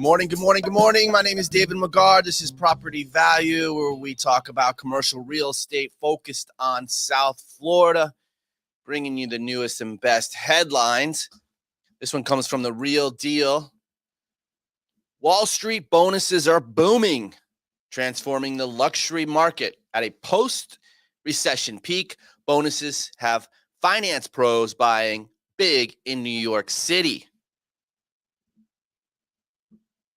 Good morning, good morning, good morning. My name is David McGard. This is Property Value, where we talk about commercial real estate focused on South Florida, bringing you the newest and best headlines. This one comes from The Real Deal. Wall Street bonuses are booming, transforming the luxury market. At a post-recession peak, bonuses have finance pros buying big in New York City.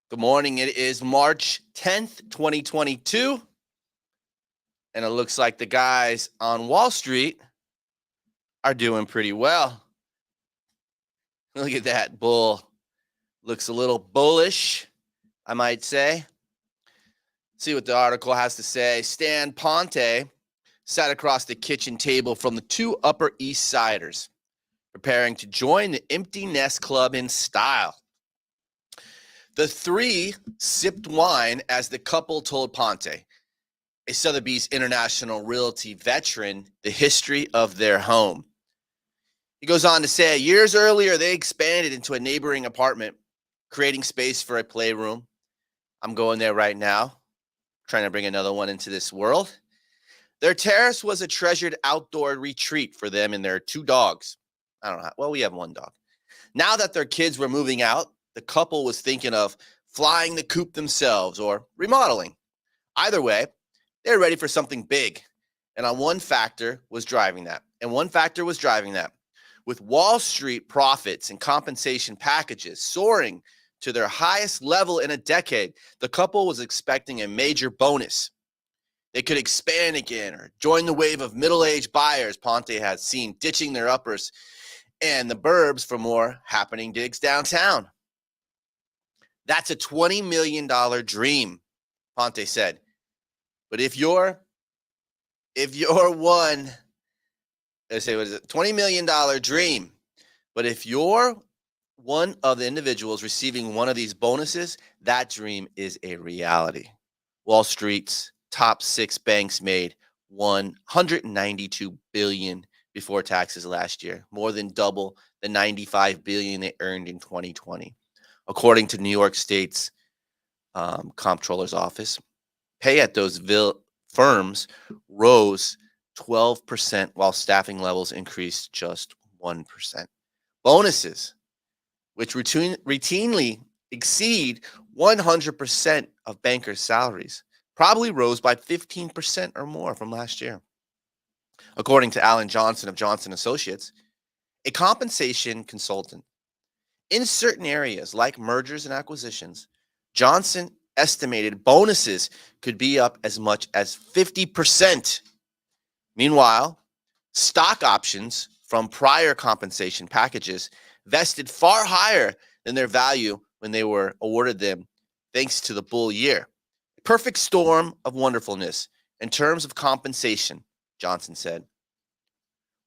Good morning. It is March 10th, 2022. And it looks like the guys on Wall Street are doing pretty well. Look at that bull. Looks a little bullish, I might say. See what the article has to say. Stan Ponte sat across the kitchen table from the two Upper East Siders, preparing to join the Empty Nest Club in style. The three sipped wine as the couple told Ponte, a Sotheby's International Realty veteran, the history of their home. He goes on to say, years earlier, they expanded into a neighboring apartment, creating space for a playroom. I'm going there right now, trying to bring another one into this world. Their terrace was a treasured outdoor retreat for them and their two dogs. I don't know. Well, we have one dog. Now that their kids were moving out, the couple was thinking of flying the coop themselves or remodeling. Either way, they were ready for something big. And one factor was driving that. With Wall Street profits and compensation packages soaring to their highest level in a decade, the couple was expecting a major bonus. They could expand again or join the wave of middle-aged buyers Ponte had seen ditching their uppers and the burbs for more happening digs downtown. That's a $20 million dream, Ponte said. But if you're one, let's say, what is it? $20 million dream. But if you're one of the individuals receiving one of these bonuses, that dream is a reality. Wall Street's top six banks made $192 billion before taxes last year, more than double the $95 billion they earned in 2020. According to New York State's comptroller's office, pay at those firms rose 12% while staffing levels increased just 1%. Bonuses, which routinely exceed 100% of bankers' salaries, probably rose by 15% or more from last year. According to Alan Johnson of Johnson Associates, a compensation consultant, in certain areas like mergers and acquisitions, Johnson estimated bonuses could be up as much as 50%. Meanwhile, stock options from prior compensation packages vested far higher than their value when they were awarded them, thanks to the bull year. A perfect storm of wonderfulness in terms of compensation, Johnson said.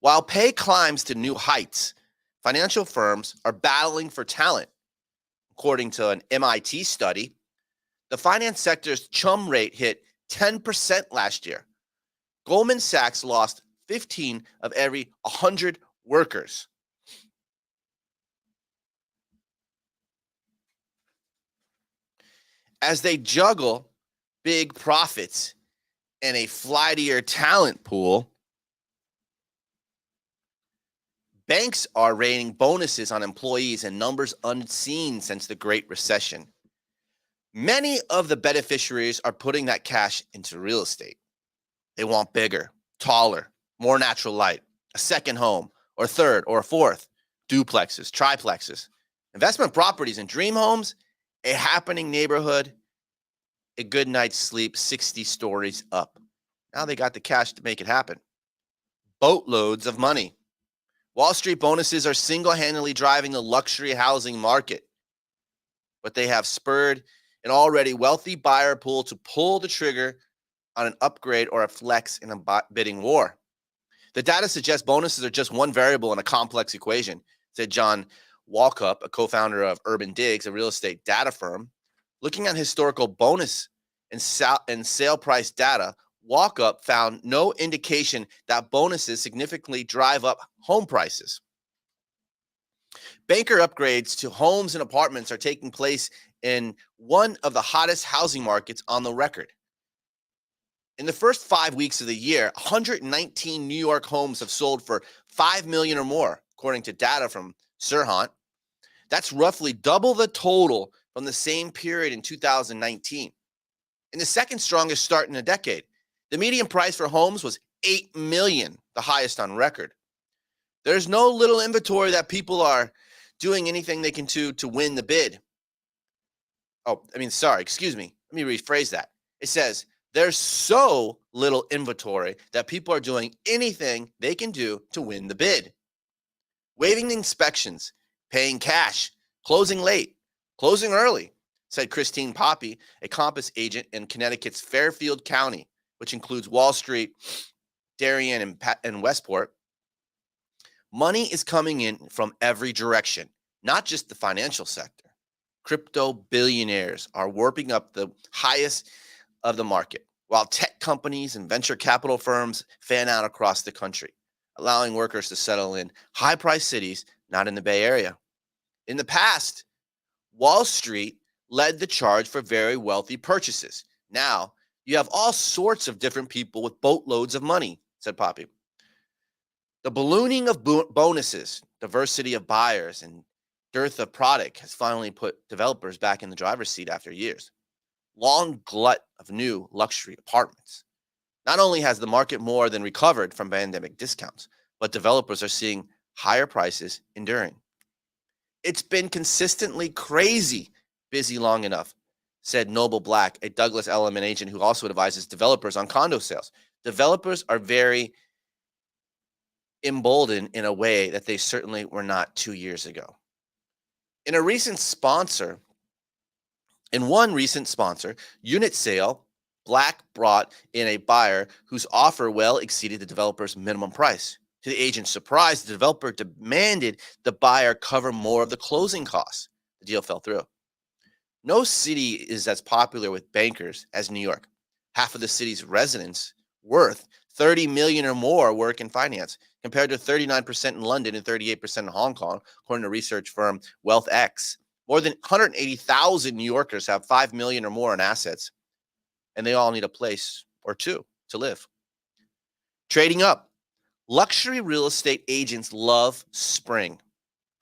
While pay climbs to new heights, financial firms are battling for talent. According to an MIT study, the finance sector's churn rate hit 10% last year. Goldman Sachs lost 15 of every 100 workers. As they juggle big profits and a flightier talent pool, banks are raining bonuses on employees in numbers unseen since the Great Recession. Many of the beneficiaries are putting that cash into real estate. They want bigger, taller, more natural light, a second home, or third or fourth, duplexes, triplexes, investment properties and dream homes, a happening neighborhood, a good night's sleep 60 stories up. Now they got the cash to make it happen. Boatloads of money. Wall Street bonuses are single-handedly driving the luxury housing market, but they have spurred an already wealthy buyer pool to pull the trigger on an upgrade or a flex in a bidding war. The data suggests bonuses are just one variable in a complex equation, said John Walkup, a co-founder of Urban Digs, a real estate data firm. Looking at historical bonus and sale price data, Walkup found no indication that bonuses significantly drive up home prices. Banker upgrades to homes and apartments are taking place in one of the hottest housing markets on the record. In the first 5 weeks of the year, 119 New York homes have sold for 5 million or more, according to data from Serhant. That's roughly double the total from the same period in 2019. In the second strongest start in a decade, the median price for homes was 8 million, the highest on record. There's no little inventory that people are doing anything they can do to win the bid. Excuse me. Let me rephrase that. It says there's so little inventory that people are doing anything they can do to win the bid. Waiving inspections, paying cash, closing late, closing early, said Christine Poppy, a Compass agent in Connecticut's Fairfield County, which includes Wall Street, Darien, and Westport. Money is coming in from every direction, not just the financial sector. Crypto billionaires are warping up the highest of the market, while tech companies and venture capital firms fan out across the country, allowing workers to settle in high-priced cities, not in the Bay Area. In the past, Wall Street led the charge for very wealthy purchases. Now, you have all sorts of different people with boatloads of money, said Poppy. The ballooning of bonuses, diversity of buyers, and dearth of product has finally put developers back in the driver's seat after years. Long glut of new luxury apartments. Not only has the market more than recovered from pandemic discounts, but developers are seeing higher prices enduring. It's been consistently crazy busy long enough, said Noble Black, a Douglas Elliman agent who also advises developers on condo sales. Developers are very emboldened in a way that they certainly were not 2 years ago. In one recent sponsor unit sale, Black brought in a buyer whose offer well exceeded the developer's minimum price. To the agent's surprise, the developer demanded the buyer cover more of the closing costs. The deal fell through. No city is as popular with bankers as New York. Half of the city's residents worth 30 million or more work in finance, compared to 39% in London and 38% in Hong Kong, according to research firm WealthX. More than 180,000 New Yorkers have 5 million or more in assets, and they all need a place or two to live. Trading up. Luxury real estate agents love spring.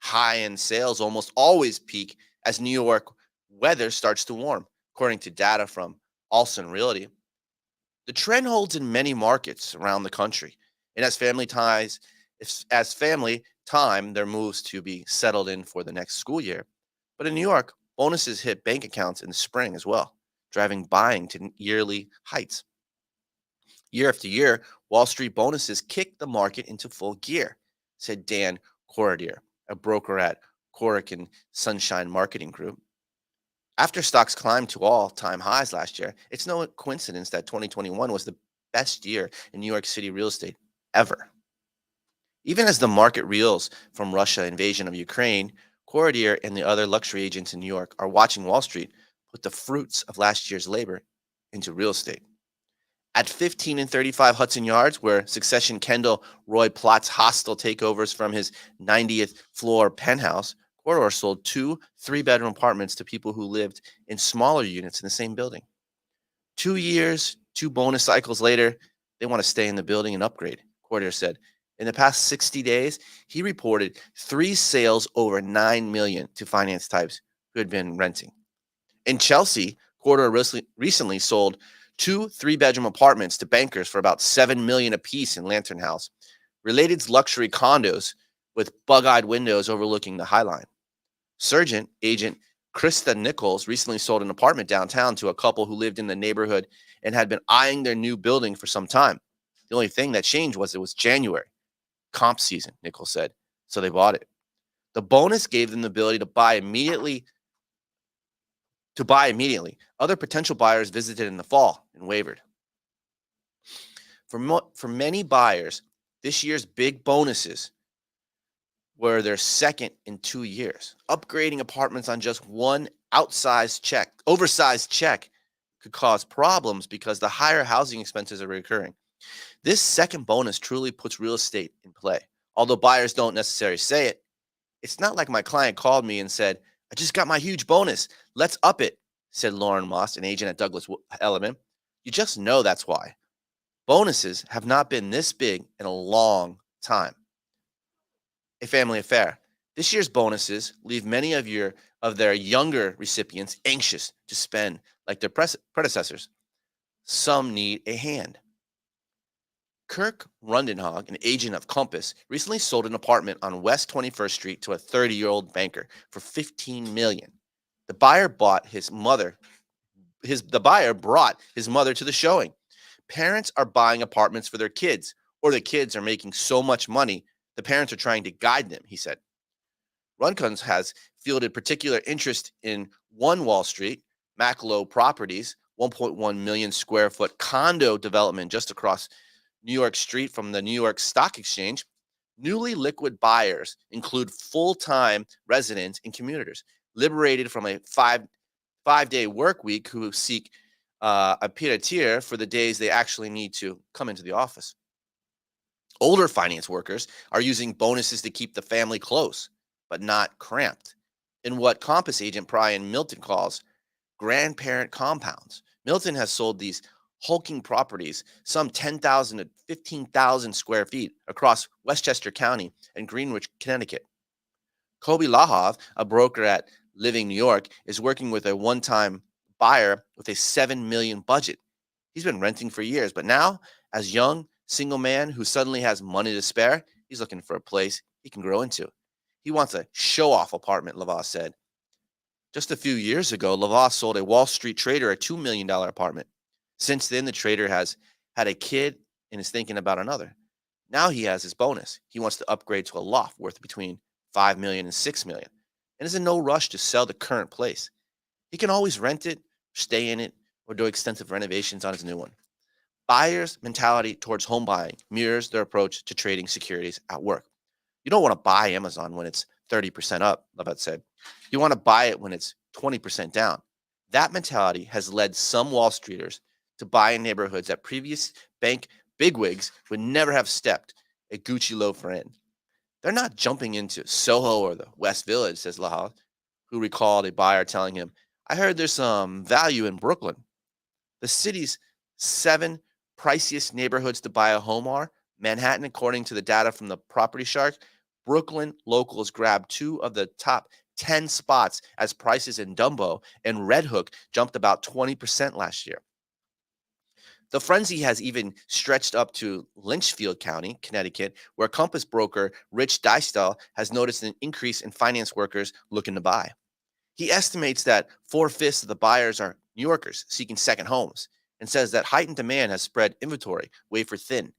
High-end sales almost always peak as New York weather starts to warm, according to data from Olson Realty. The trend holds in many markets around the country, and as family time their moves to be settled in for the next school year. But in New York, bonuses hit bank accounts in the spring as well, driving buying to yearly heights. Year after year, Wall Street bonuses kick the market into full gear, said Dan Corradier, a broker at Coric and Sunshine Marketing Group. After stocks climbed to all-time highs last year, it's no coincidence that 2021 was the best year in New York City real estate ever. Even as the market reels from Russia invasion of Ukraine, Corradier and the other luxury agents in New York are watching Wall Street put the fruits of last year's labor into real estate. At 15 and 35 Hudson Yards, where Succession Kendall Roy plots hostile takeovers from his 90th floor penthouse, Corridor sold 2 3-bedroom apartments to people who lived in smaller units in the same building. 2 years, 2 bonus cycles later, they want to stay in the building and upgrade, Corridor said. In the past 60 days, he reported 3 sales over $9 million to finance types who had been renting. In Chelsea, Corridor recently sold 2 3-bedroom apartments to bankers for about $7 million apiece in Lantern House, Related's luxury condos with bug-eyed windows overlooking the High Line. Surgeon agent Krista Nichols recently sold an apartment downtown to a couple who lived in the neighborhood and had been eyeing their new building for some time. The only thing that changed was it was January, comp season, Nichols said, so they bought it. The bonus gave them the ability to buy immediately. Other potential buyers visited in the fall and wavered. For many buyers, this year's big bonuses were their second in 2 years. Upgrading apartments on just one oversized check could cause problems because the higher housing expenses are recurring. This second bonus truly puts real estate in play. Although buyers don't necessarily say it, it's not like my client called me and said, I just got my huge bonus. Let's up it, said Lauren Moss, an agent at Douglas Elliman. You just know that's why. Bonuses have not been this big in a long time. A family affair. This year's bonuses leave many of their younger recipients anxious to spend like their predecessors. Some need a hand. Kirk Rundenhog, an agent of Compass, recently sold an apartment on West 21st Street to a 30-year-old banker for $15 million. The buyer brought his mother to the showing. Parents are buying apartments for their kids, or the kids are making so much money, the parents are trying to guide them, he said. Runcuns has fielded particular interest in One Wall Street, Maclo Properties, 1.1 million square foot condo development just across New York Street from the New York Stock Exchange. Newly liquid buyers include full-time residents and commuters liberated from a five-day work week who seek a pied-à-terre for the days they actually need to come into the office. Older finance workers are using bonuses to keep the family close, but not cramped, in what Compass agent Brian Milton calls grandparent compounds. Milton has sold these hulking properties, some 10,000 to 15,000 square feet across Westchester County and Greenwich, Connecticut. Kobe Lahov, a broker at Living New York, is working with a one-time buyer with a $7 million budget. He's been renting for years, but now, as young single man who suddenly has money to spare, he's looking for a place he can grow into. He wants a show-off apartment, Lavas said. Just a few years ago, Lavas sold a Wall Street trader a $2 million apartment. Since then, the trader has had a kid and is thinking about another. Now he has his bonus. He wants to upgrade to a loft worth between $5 million and $6 million and is in no rush to sell the current place. He can always rent it, stay in it, or do extensive renovations on his new one. Buyers' mentality towards home buying mirrors their approach to trading securities at work. You don't want to buy Amazon when it's 30% up, Levitt said. You want to buy it when it's 20% down. That mentality has led some Wall Streeters to buy in neighborhoods that previous bank bigwigs would never have stepped a Gucci loafer in. They're not jumping into Soho or the West Village, says Lahal, who recalled a buyer telling him, I heard there's some value in Brooklyn. The city's 7 priciest neighborhoods to buy a home are Manhattan, according to the data from the Property Shark. Brooklyn locals grabbed 2 of the top 10 spots as prices in Dumbo and Red Hook jumped about 20% last year. The frenzy has even stretched up to Litchfield County, Connecticut, where Compass broker Rich Dystal has noticed an increase in finance workers looking to buy. He estimates that 4/5 of the buyers are New Yorkers seeking second homes and says that heightened demand has spread inventory wafer thin.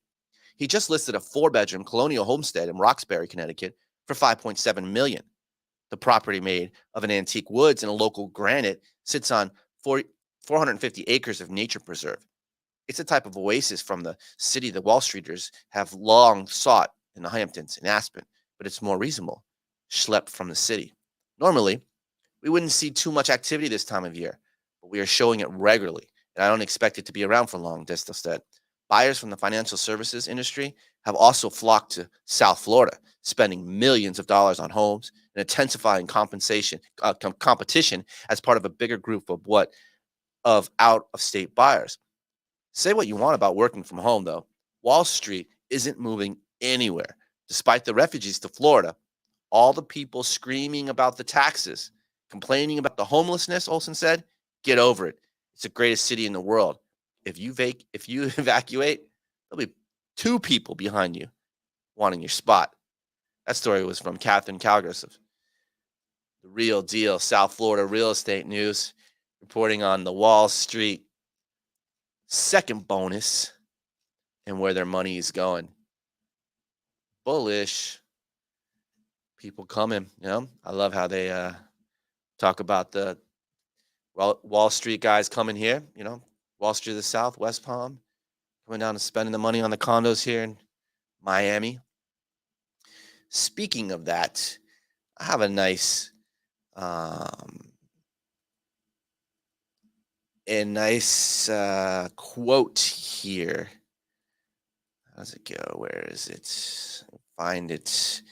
He just listed a 4-bedroom colonial homestead in Roxbury, Connecticut for $5.7 million. The property, made of an antique woods and a local granite, sits on 450 acres of nature preserve. It's a type of oasis from the city the Wall Streeters have long sought in the Hamptons and Aspen, but it's more reasonable, schlepped from the city. Normally, we wouldn't see too much activity this time of year, but we are showing it regularly, and I don't expect it to be around for long, Distel said. Buyers from the financial services industry have also flocked to South Florida, spending millions of dollars on homes and intensifying competition as part of a bigger group of out-of-state buyers. Say what you want about working from home, though. Wall Street isn't moving anywhere. Despite the refugees to Florida, all the people screaming about the taxes, complaining about the homelessness, Olson said, get over it. It's the greatest city in the world. If you evacuate, there'll be 2 people behind you wanting your spot. That story was from Catherine Calgers of The Real Deal, South Florida Real Estate News, reporting on the Wall Street second bonus and where their money is going. Bullish. People coming, I love how they talk about the Wall Street guys coming here, Wall Street of the South, West Palm, coming down and spending the money on the condos here in Miami. Speaking of that, I have a nice quote here. How does it go? Where is it? Find it.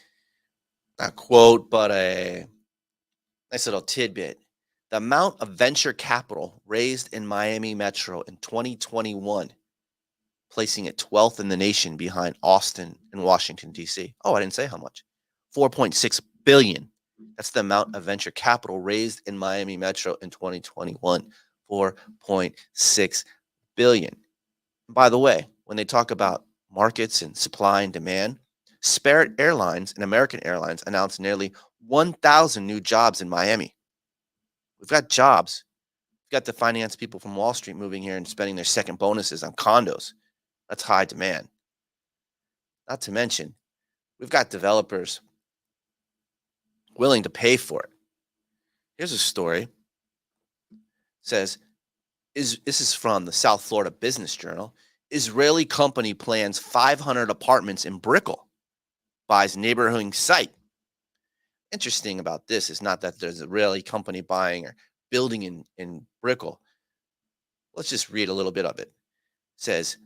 Not quote, but a nice little tidbit The amount of venture capital raised in Miami Metro in 2021, placing it 12th in the nation behind Austin and Washington, D.C. Oh, I didn't say how much. 4.6 billion. That's the amount of venture capital raised in Miami Metro in 2021. 4.6 billion. By the way, when they talk about markets and supply and demand, Spirit Airlines and American Airlines announced nearly 1,000 new jobs in Miami. We've got jobs. We've got the finance people from Wall Street moving here and spending their second bonuses on condos. That's high demand. Not to mention, we've got developers willing to pay for it. Here's a story. It says, this is from the South Florida Business Journal. Israeli company plans 500 apartments in Brickell, buys neighborhood site. Interesting about this is not that there's an Israeli company buying or building in Brickell. Let's just read a little bit of it. It says,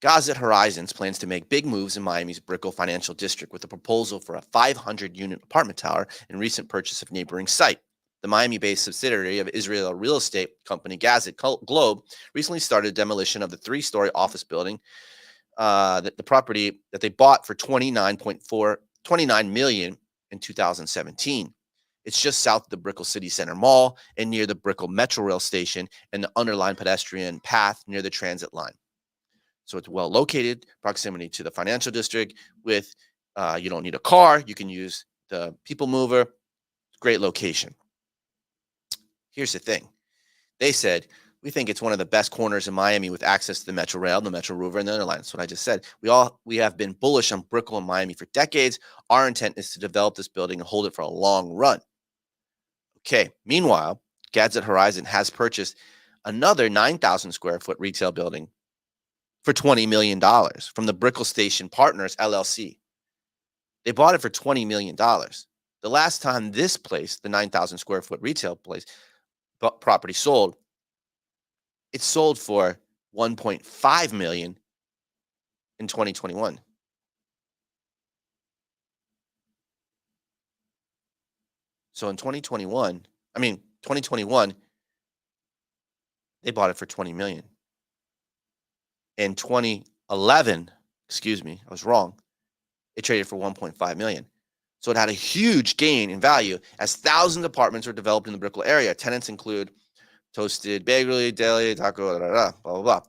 Gazette Horizons plans to make big moves in Miami's Brickell Financial District with a proposal for a 500-unit apartment tower and recent purchase of neighboring site. The Miami-based subsidiary of Israel real estate company Gazette Globe recently started demolition of the 3-story office building, the property that they bought for $29 million in 2017. It's just south of the Brickell City Center Mall and near the Brickell Metro Rail Station and the underlined pedestrian path near the transit line. So it's well located, proximity to the financial district. With you don't need a car, you can use the people mover. Great location. Here's the thing. They said, we think it's one of the best corners in Miami with access to the Metro Rail, the Metro Rover, and the underline. That's what I just said. We have been bullish on Brickell and Miami for decades. Our intent is to develop this building and hold it for a long run. Okay. Meanwhile, Gazette Horizon has purchased another 9,000 square foot retail building for $20 million from the Brickell Station Partners, LLC. They bought it for $20 million. The last time this place, the 9,000 square foot retail place, property sold, it sold for $1.5 million in 2021. So in 2021, they bought it for $20 million. In 2011, excuse me, I was wrong. It traded for $1.5 million. So it had a huge gain in value as thousands of apartments were developed in the Brickell area. Tenants include Toasted Bakery, Deli, Taco, blah, blah, blah.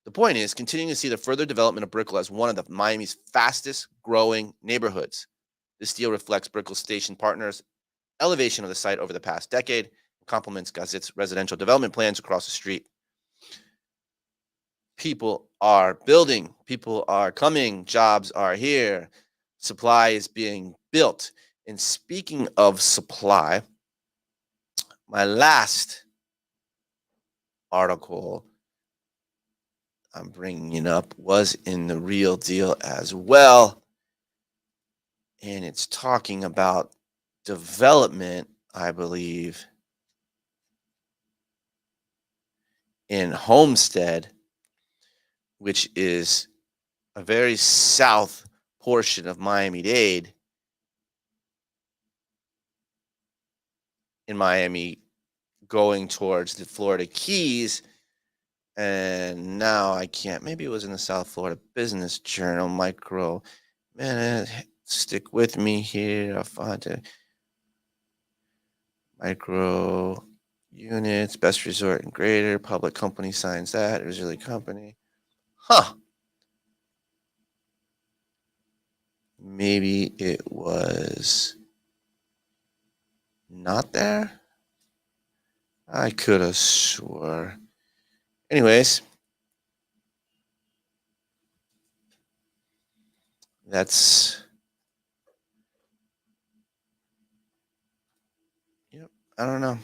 The point is continuing to see the further development of Brickell as one of the Miami's fastest growing neighborhoods. This deal reflects Brickell Station Partners' elevation of the site over the past decade and complements Gazette's residential development plans across the street. People are building, people are coming, jobs are here, supply is being built. And speaking of supply, my last article I'm bringing up was in the Real Deal as well. And it's talking about development, I believe, in Homestead, which is a very south portion of Miami-Dade in Miami, going towards the Florida Keys. And now I can't, maybe it was in the South Florida Business Journal, stick with me here. I'll find it. Micro units, best resort and greater, public company signs that, Israeli company. Maybe it was not there. I could have swore. Anyways, that's, yep, I don't know.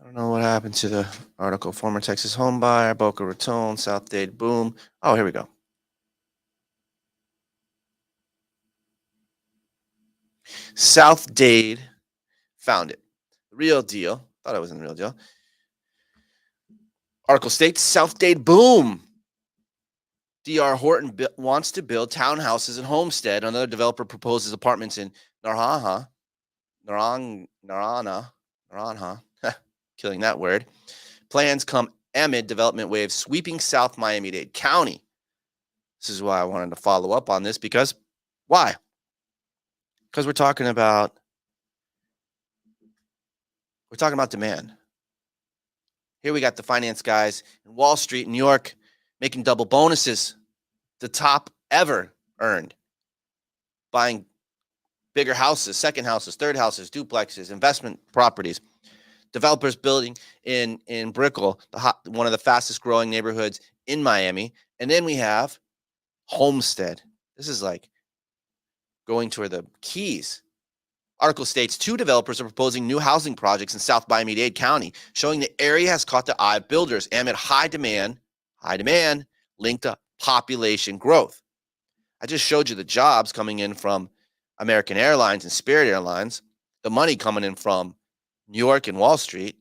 I don't know what happened to the article. Former Texas home buyer, Boca Raton, South Dade, boom. Oh, here we go. South Dade found it. Real Deal. Thought I was in the Real Deal. Article states South Dade, boom. D.R. Horton wants to build townhouses in Homestead. Another developer proposes apartments in Narana, Ron, huh? Killing that word. Plans come amid development waves sweeping South Miami-Dade County. This is why I wanted to follow up on this, because why? Because we're talking about demand. Here we got the finance guys in Wall Street, New York, making double bonuses, the top ever earned, buying bigger houses, second houses, third houses, duplexes, investment properties. Developers building in Brickell, one of the fastest growing neighborhoods in Miami. And then we have Homestead. This is like going toward the Keys. Article states 2 developers are proposing new housing projects in South Miami-Dade County, showing the area has caught the eye of builders amid high demand linked to population growth. I just showed you the jobs coming in from American Airlines and Spirit Airlines, the money coming in from New York and Wall Street.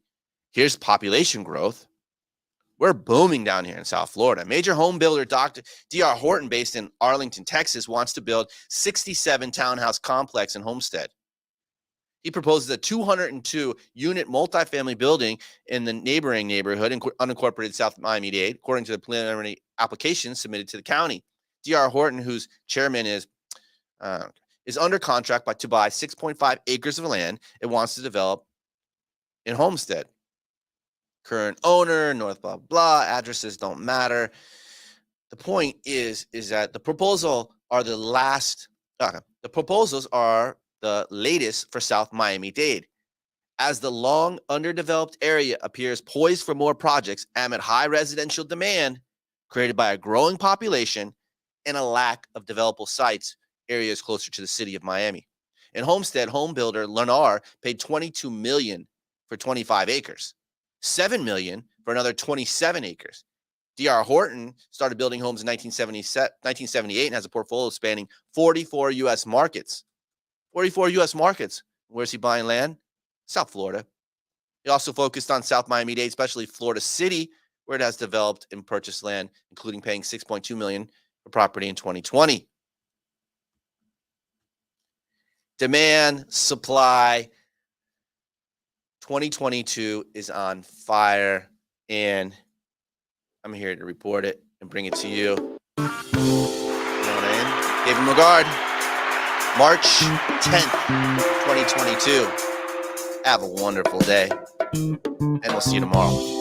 Here's population growth. We're booming down here in South Florida. Major home builder Dr. D.R. Horton, based in Arlington, Texas, wants to build 67 townhouse complex in Homestead. He proposes a 202-unit multifamily building in the neighboring neighborhood in unincorporated South Miami-Dade, according to the preliminary application submitted to the county. D.R. Horton, whose chairman is under contract to buy 6.5 acres of land it wants to develop in Homestead. Current owner, North blah, blah, addresses don't matter. The point is that the proposals are the latest for South Miami-Dade, as the long underdeveloped area appears poised for more projects amid high residential demand created by a growing population and a lack of developable sites, areas closer to the city of Miami. In Homestead, home builder Lennar paid $22 million for 25 acres, $7 million for another 27 acres. D.R. Horton started building homes in 1978 and has a portfolio spanning 44 U.S. markets. 44 U.S. markets. Where's he buying land? South Florida. He also focused on South Miami-Dade, especially Florida City, where it has developed and purchased land, including paying $6.2 million for property in 2020. Demand, supply, 2022 is on fire, and I'm here to report it and bring it to you. You know what I mean? Gave him a guard. March 10th, 2022. Have a wonderful day, and we'll see you tomorrow.